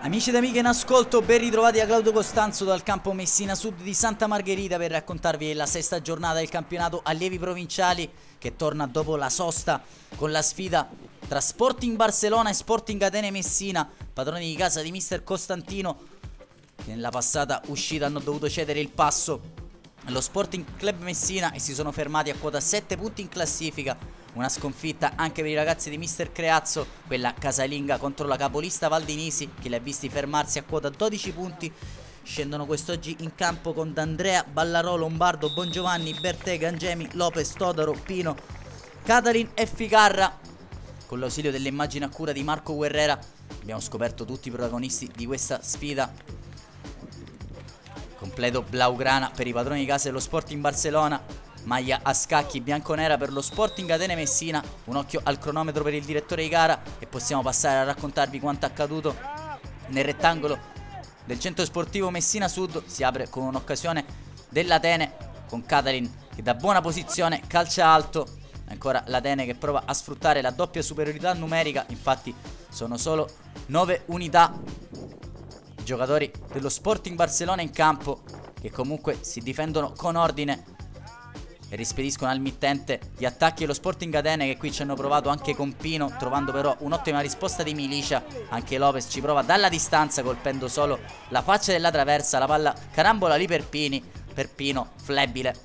Amici ed amiche in ascolto, ben ritrovati a Claudio Costanzo dal campo Messina Sud di Santa Margherita per raccontarvi la sesta giornata del campionato allievi provinciali che torna dopo la sosta con la sfida tra Sporting Barcellona e Sporting Atene Messina, padroni di casa di mister Costantino, che nella passata uscita hanno dovuto cedere il passo allo Sporting Club Messina e si sono fermati a quota 7 punti in classifica. Una sconfitta anche per i ragazzi di mister Creazzo, quella casalinga contro la capolista Valdinisi, che li ha visti fermarsi a quota 12 punti. Scendono quest'oggi in campo con D'Andrea, Ballarò, Lombardo, Bongiovanni, Bertè, Gangemi, Lopez, Todaro, Pino, Catalin e Ficarra. Con l'ausilio delle immagini a cura di Marco Guerrera abbiamo scoperto tutti i protagonisti di questa sfida. Completo blaugrana per i padroni di casa dello Sporting Barcellona, maglia a scacchi bianconera per lo Sporting Atene Messina. Un occhio al cronometro per il direttore di gara e possiamo passare a raccontarvi quanto accaduto nel rettangolo del centro sportivo Messina Sud. Si apre con un'occasione dell'Atene con Catalin che da buona posizione calcia alto. Ancora l'Atene che prova a sfruttare la doppia superiorità numerica, infatti sono solo 9 unità i giocatori dello Sporting Barcellona in campo, che comunque si difendono con ordine e rispediscono al mittente gli attacchi dello Sporting Atene, che qui ci hanno provato anche con Pino, trovando però un'ottima risposta di Milicia. Anche Lopez ci prova dalla distanza colpendo solo la faccia della traversa, la palla carambola lì per Pino, flebile.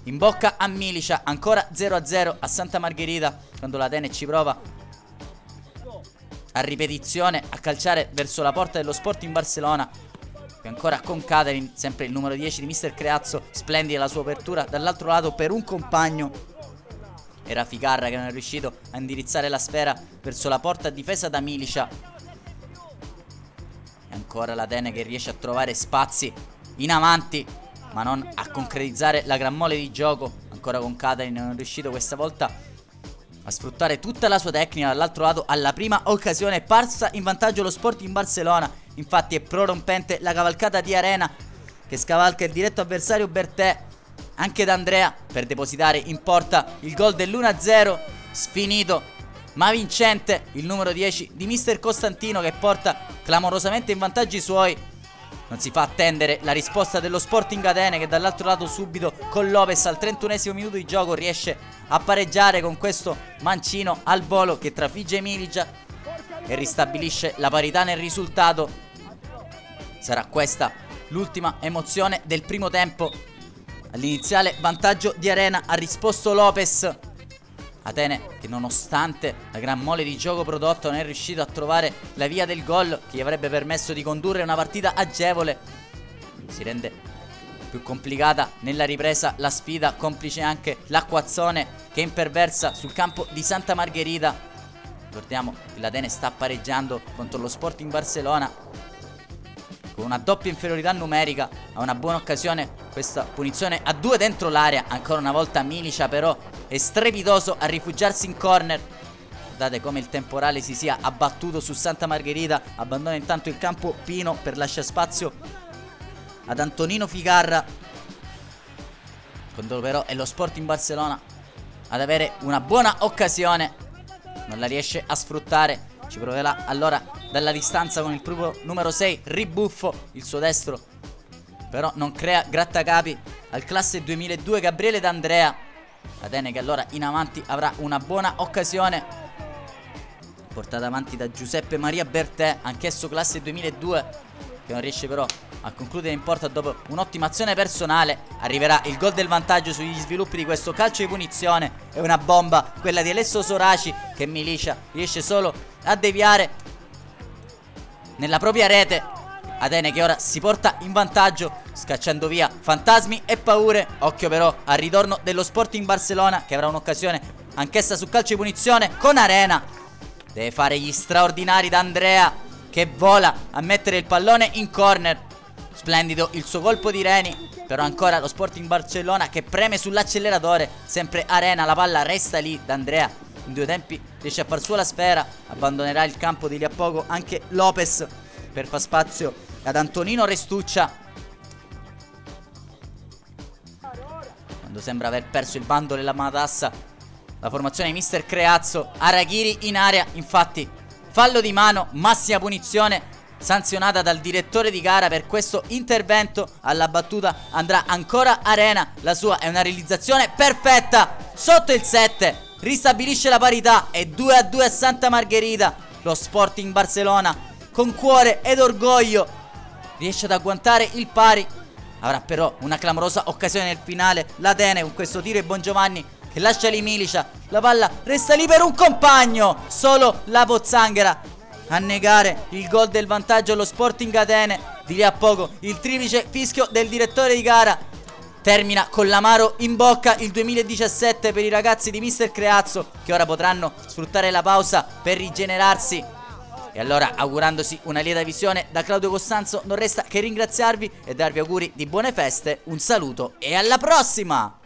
In bocca a Milicia, ancora 0-0 a Santa Margherita, quando l'Atene ci prova a ripetizione a calciare verso la porta dello Sporting Barcellona. E ancora con Catalin, sempre il numero 10 di mister Creazzo, splendida la sua apertura dall'altro lato per un compagno. Era Ficarra che non è riuscito a indirizzare la sfera verso la porta difesa da Milicia. E ancora l'Atene che riesce a trovare spazi in avanti ma non a concretizzare la gran mole di gioco. Ancora con Catalin non è riuscito questa volta a sfruttare tutta la sua tecnica. Dall'altro lato alla prima occasione parsa in vantaggio lo Sporting Barcellona. Infatti è prorompente la cavalcata di Arena che scavalca il diretto avversario Bertè. Anche D'Andrea per depositare in porta il gol dell'1-0 sfinito ma vincente, il numero 10 di mister Costantino, che porta clamorosamente in vantaggio i suoi. Non si fa attendere la risposta dello Sporting Atene, che dall'altro lato subito con Lopez al 31esimo minuto di gioco riesce a pareggiare con questo mancino al volo che trafigge Milicia e ristabilisce la parità nel risultato. Sarà questa l'ultima emozione del primo tempo. All'iniziale vantaggio di Arena ha risposto Lopez. Atene che nonostante la gran mole di gioco prodotto non è riuscito a trovare la via del gol che gli avrebbe permesso di condurre una partita agevole. Si rende più complicata nella ripresa la sfida, complice anche l'acquazzone che imperversa sul campo di Santa Margherita. Ricordiamo che l'Atene sta pareggiando contro lo Sporting Barcellona con una doppia inferiorità numerica. Ha una buona occasione questa punizione a 2 dentro l'area. Ancora una volta Milicia però è strepitoso a rifugiarsi in corner. Guardate come il temporale si sia abbattuto su Santa Margherita. Abbandona intanto il campo Pino per lasciare spazio ad Antonino Ficarra, quando però è lo Sporting Barcellona ad avere una buona occasione. Non la riesce a sfruttare. Ci proverà allora dalla distanza con il proprio numero 6 Ribuffo, il suo destro però non crea grattacapi al classe 2002 Gabriele D'Andrea. Atene che allora in avanti avrà una buona occasione portata avanti da Giuseppe Maria Bertè, anch'esso classe 2002, che non riesce però a concludere in porta dopo un'ottima azione personale. Arriverà il gol del vantaggio sugli sviluppi di questo calcio di punizione. È una bomba quella di Alesso Soraci, che Milicia riesce solo a deviare nella propria rete. Atene che ora si porta in vantaggio scacciando via fantasmi e paure. Occhio però al ritorno dello Sporting Barcellona, che avrà un'occasione anch'essa su calcio di punizione con Arena. Deve fare gli straordinari D'Andrea, che vola a mettere il pallone in corner. Splendido il suo colpo di Reni, però ancora lo Sporting Barcellona che preme sull'acceleratore. Sempre Arena, la palla resta lì. D'Andrea in 2 tempi riesce a far sua la sfera. Abbandonerà il campo di lì a poco anche Lopez per far spazio ad Antonino Restuccia, quando sembra aver perso il bando della matassa la formazione di mister Creazzo. Araghiri in area, infatti fallo di mano, massima punizione sanzionata dal direttore di gara per questo intervento. Alla battuta andrà ancora Arena, la sua è una realizzazione perfetta sotto il 7, ristabilisce la parità e 2-2 a Santa Margherita. Lo Sporting Barcellona con cuore ed orgoglio riesce ad agguantare il pari. Avrà però una clamorosa occasione nel finale l'Atene con questo tiro di Bongiovanni che lascia lì Milicia, la palla resta lì per un compagno, solo la Pozzanghera a negare il gol del vantaggio allo Sporting Atene. Di lì a poco il triplice fischio del direttore di gara. Termina con l'amaro in bocca il 2017 per i ragazzi di Mister Creazzo, che ora potranno sfruttare la pausa per rigenerarsi. E allora, augurandosi una lieta visione da Claudio Costanzo, non resta che ringraziarvi e darvi auguri di buone feste. Un saluto e alla prossima!